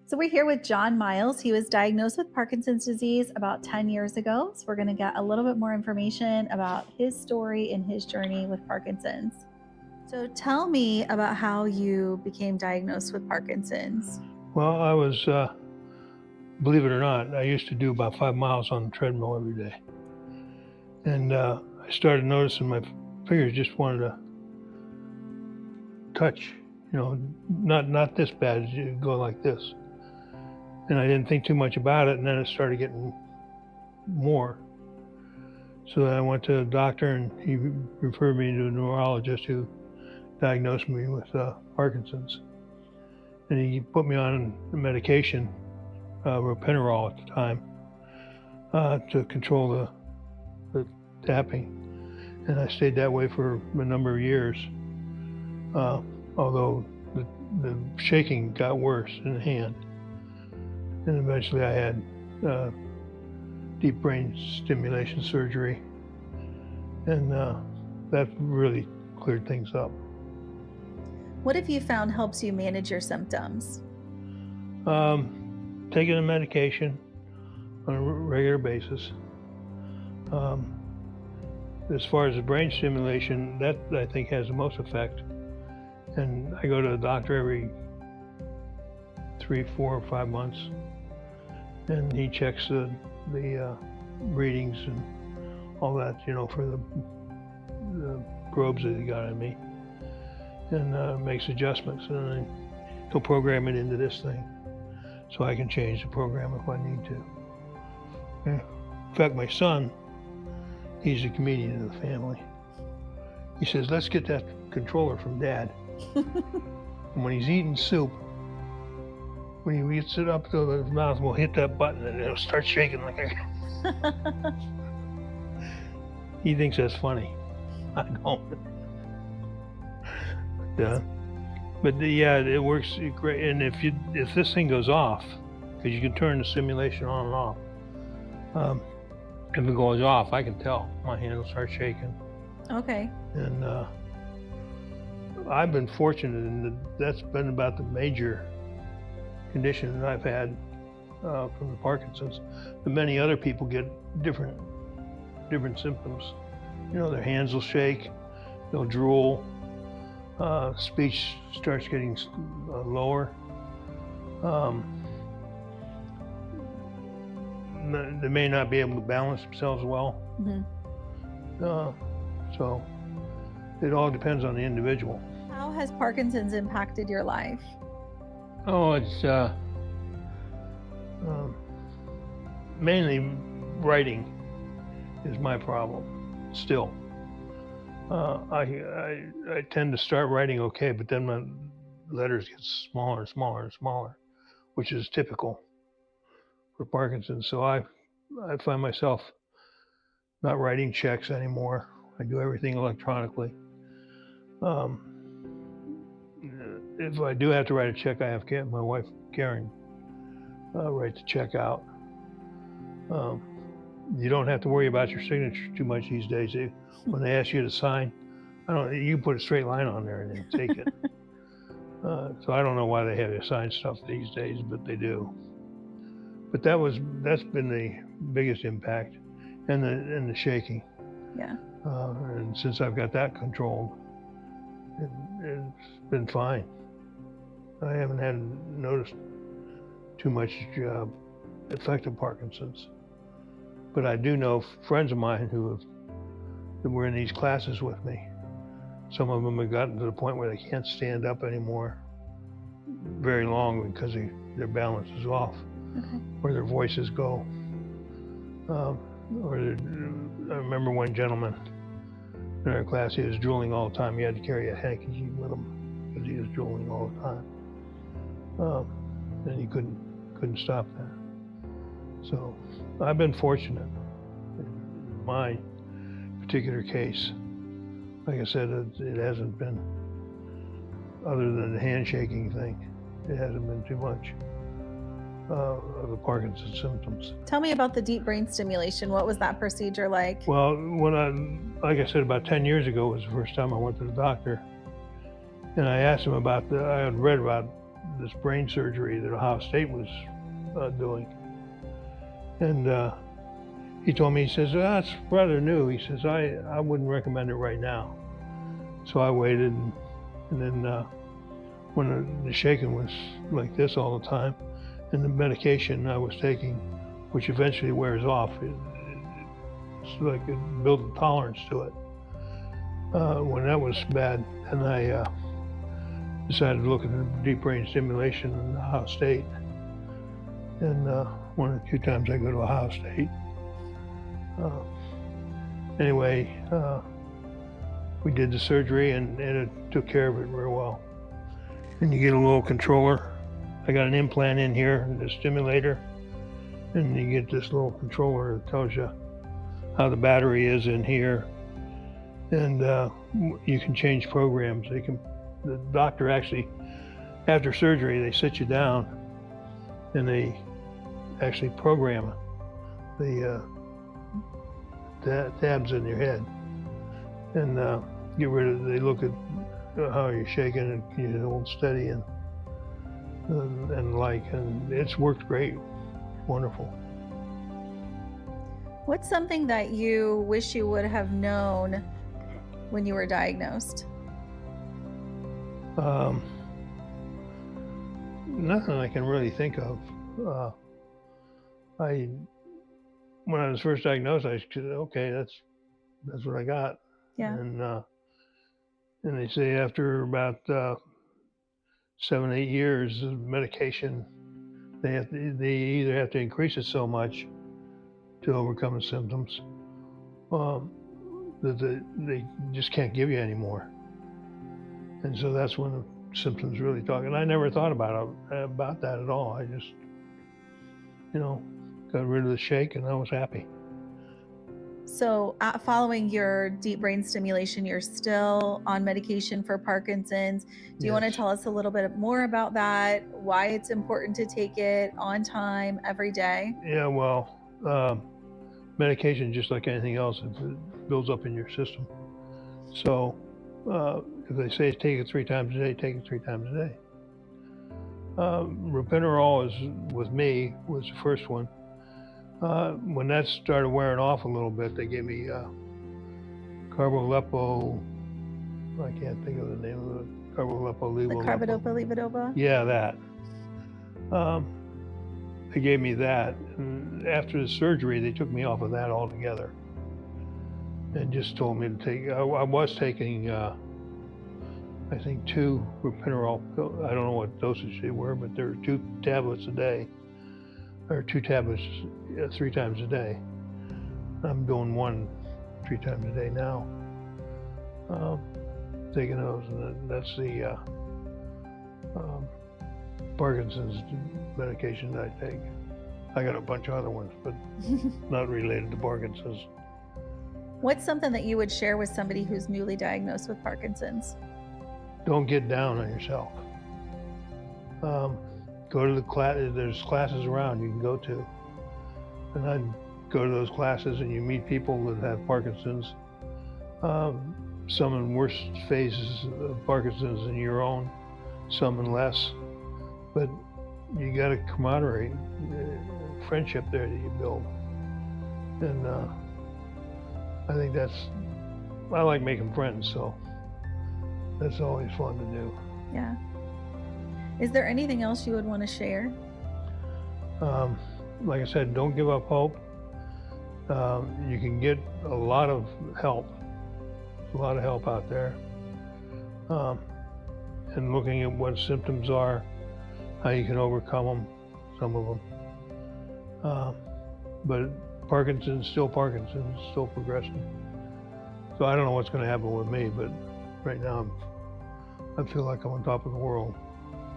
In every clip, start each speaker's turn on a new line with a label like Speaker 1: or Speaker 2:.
Speaker 1: So we're here with John Miles. He was diagnosed with Parkinson's disease about 10 years ago. So we're going to get a little bit more information about his story and his journey with Parkinson's. So tell me about how you became diagnosed with Parkinson's.
Speaker 2: Well, I was, believe it or not, I used to do about 5 miles on the treadmill every day. And I started noticing my fingers just wanted to touch, not this bad, you go like this. And I didn't think too much about it, and then it started getting more. So then I went to a doctor, and he referred me to a neurologist who diagnosed me with Parkinson's. And he put me on a medication, ropinirole at the time, to control the tapping. And I stayed that way for a number of years, although the shaking got worse in the hand. And eventually I had deep brain stimulation surgery, and that really cleared things up.
Speaker 1: What have you found helps you manage your symptoms?
Speaker 2: Taking the medication on a regular basis. As far as the brain stimulation, that I think has the most effect. And I go to the doctor every 3, 4, or 5 months, and he checks the readings and all that, for the probes that he got on me, and makes adjustments, and then he'll program it into this thing, so I can change the program if I need to. In fact, my son, he's a comedian in the family. He says, "Let's get that controller from Dad." And when he's eating soup, when he gets it up to his mouth, we'll hit that button and it'll start shaking like that. He thinks that's funny. I don't. But it works great. And if this thing goes off, because you can turn the simulation on and off, if it goes off, I can tell. My hand will start shaking.
Speaker 1: Okay.
Speaker 2: And I've been fortunate in that's been about the major condition that I've had from the Parkinson's. But many other people get different symptoms. Their hands will shake, they'll drool, speech starts getting lower. They may not be able to balance themselves well.
Speaker 1: Mm-hmm.
Speaker 2: So it all depends on the individual.
Speaker 1: How has Parkinson's impacted your life?
Speaker 2: Oh, it's mainly writing is my problem still. I tend to start writing okay, but then my letters get smaller and smaller and smaller, which is typical for Parkinson's. So I find myself not writing checks anymore. I do everything electronically. If I do have to write a check, I have my wife Karen write the check out. You don't have to worry about your signature too much these days. When they ask you to sign, you put a straight line on there and then take it. So I don't know why they have you sign stuff these days, but they do. But that's been the biggest impact, and the shaking.
Speaker 1: Yeah.
Speaker 2: And since I've got that controlled, it's been fine. I haven't noticed too much effect of Parkinson's. But I do know friends of mine that were in these classes with me. Some of them have gotten to the point where they can't stand up anymore very long because their balance is off,
Speaker 1: Okay.
Speaker 2: or their voices go. I remember one gentleman in our class, he was drooling all the time. He had to carry a handkerchief with him because he was drooling all the time. And he couldn't stop that. So I've been fortunate in my particular case. Like I said, it hasn't been, other than the handshaking thing, it hasn't been too much of the Parkinson's symptoms.
Speaker 1: Tell me about the deep brain stimulation. What was that procedure like?
Speaker 2: Well, like I said, about 10 years ago was the first time I went to the doctor. And I asked him I had read about this brain surgery that Ohio State was doing. And he told me, he says, it's rather new. He says, I wouldn't recommend it right now. So I waited, and then when the shaking was like this all the time, and the medication I was taking, which eventually wears off, it's like it builds a tolerance to it. When that was bad, and I decided to look at the deep brain stimulation in Ohio State. And one of the few times I go to Ohio State. Anyway, we did the surgery, and it took care of it very well. And you get a little controller. I got an implant in here, the stimulator, and you get this little controller that tells you how the battery is in here, and you can change programs. The doctor actually, after surgery, they sit you down and they actually program the tabs in your head, and they look at how you're shaking, and you hold steady, and it's worked great. Wonderful.
Speaker 1: What's something that you wish you would have known when you were diagnosed?
Speaker 2: Nothing I can really think of. When I was first diagnosed, I said, okay, that's what I got.
Speaker 1: Yeah.
Speaker 2: And they say after about 7-8 years of medication, they either have to increase it so much to overcome the symptoms that they just can't give you anymore. And so that's when the symptoms really talk. And I never thought about that at all. I just, got rid of the shake, and I was happy.
Speaker 1: So following your deep brain stimulation, you're still on medication for Parkinson's. Do you want to tell us a little bit more about that? Why it's important to take it on time every day?
Speaker 2: Yeah, well, medication, just like anything else, it builds up in your system. So if they say take it 3 times a day, take it 3 times a day. Ropinirole with me was the first one. When that started wearing off a little bit, they gave me carbidopa. I can't think of the name of it. Carbidopa-levodopa.
Speaker 1: The carbidopa-levodopa?
Speaker 2: Yeah, that. They gave me that, and after the surgery, they took me off of that altogether, and just told me to take. I was taking, I think, 2 ropinirole pills. I don't know what dosage they were, but there were 2 tablets a day, or 2 tablets 3 times a day. I'm doing 1 3 times a day now. Taking those, and that's the Parkinson's medication that I take. I got a bunch of other ones, but not related to Parkinson's.
Speaker 1: What's something that you would share with somebody who's newly diagnosed with Parkinson's?
Speaker 2: Don't get down on yourself. Go to the class. There's classes around you can go to, and I'd go to those classes, and you meet people that have Parkinson's. Some in worse phases of Parkinson's than your own, some in less. But you got a camaraderie, friendship there that you build. And I think I like making friends, so that's always fun to do.
Speaker 1: Yeah. Is there anything else you would want to share?
Speaker 2: Like I said, don't give up hope. You can get a lot of help. There's a lot of help out there. And looking at what symptoms are, how you can overcome them, some of them. But Parkinson's, still progressing. So I don't know what's going to happen with me, but right now I feel like I'm on top of the world,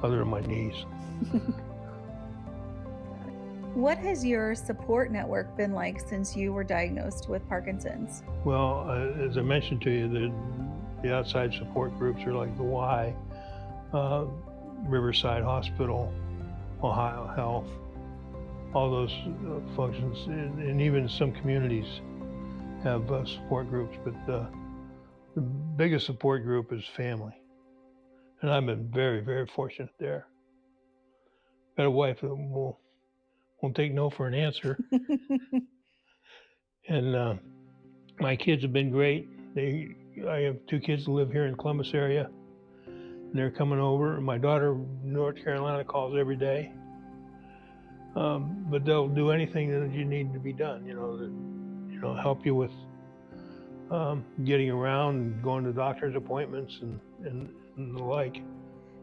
Speaker 2: other than my knees.
Speaker 1: What has your support network been like since you were diagnosed with Parkinson's?
Speaker 2: Well, as I mentioned to you, the outside support groups are like the Y, Riverside Hospital, Ohio Health, all those functions, and even some communities have support groups, but the biggest support group is family. And I've been very, very fortunate there. got a wife that won't take no for an answer. And my kids have been great. I have 2 kids that live here in Columbus area, and they're coming over. My daughter in North Carolina calls every day. But they'll do anything that you need to be done, help you with getting around and going to doctor's appointments and the like.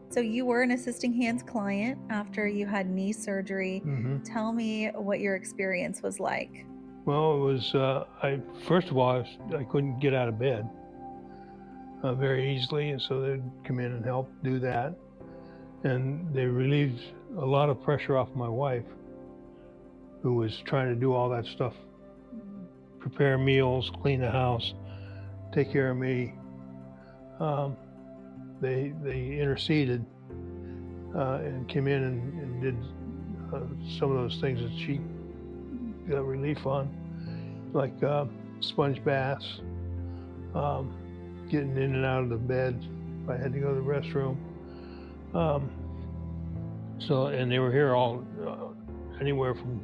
Speaker 1: So you were an assisting hands client after you had knee surgery.
Speaker 2: hmm
Speaker 1: Tell me what your experience was like.
Speaker 2: Well, it was, first of all, I couldn't get out of bed very easily, and so they'd come in and help do that. And they relieved a lot of pressure off my wife, who was trying to do all that stuff, prepare meals, clean the house, take care of me. They interceded and came in and did some of those things that she got relief on, like sponge baths, getting in and out of the bed if I had to go to the restroom. And they were here all anywhere from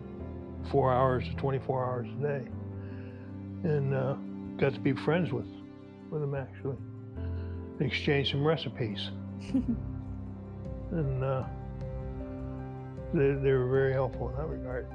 Speaker 2: 4 hours to 24 hours a day, and got to be friends with them actually, and exchange some recipes. And they were very helpful in that regard.